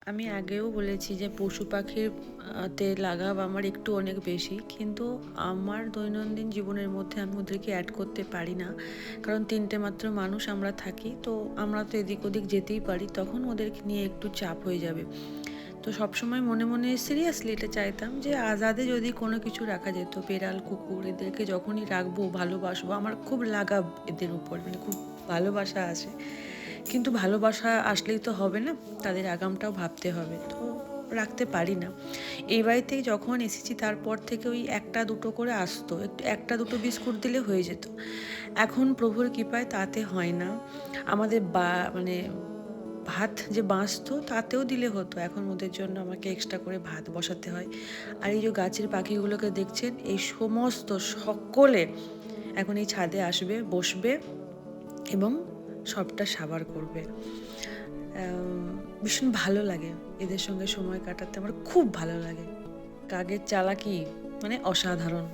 আমি আগেও বলেছি যে পশু পাখির তে লাগাব আমার একটু অনেক বেশি, কিন্তু আমার দৈনন্দিন জীবনের মধ্যে আমি ওদেরকে অ্যাড করতে পারি না। কারণ তিনটে মাত্র মানুষ আমরা থাকি, তো আমরা তো এদিক ওদিক যেতেই পারি, তখন ওদেরকে নিয়ে একটু চাপ হয়ে যাবে। তো সবসময় মনে মনে সিরিয়াসলি এটা চাইতাম যে আজাদে যদি কোনো কিছু রাখা যেত, বেড়াল কুকুর এদেরকে যখনই রাখবো ভালোবাসবো, আমার খুব লাগাব এদের উপর, মানে খুব ভালোবাসা আছে। কিন্তু ভালোবাসা আসলেই তো হবে না, তাদের আগামটাও ভাবতে হবে, তো রাখতে পারি না। এই বাড়িতে যখন এসেছি তারপর থেকে ওই একটা দুটো করে আসতো, একটু একটা দুটো বিস্কুট দিলে হয়ে যেত। এখন প্রভুর কৃপায় তাতে হয় না। আমাদের মানে ভাত যে বাঁচতো তাতেও দিলে হতো, এখন ওদের জন্য আমাকে এক্সট্রা করে ভাত বসাতে হয়। আর এই যে গাছের পাখিগুলোকে দেখছেন, এই সমস্ত সকলে এখন এই ছাদে আসবে, বসবে এবং সবটা সাবার করবে। ভীষণ ভালো লাগে এদের সঙ্গে সময় কাটাতে, আমার খুব ভালো লাগে। কাকের চালাকি মানে অসাধারণ।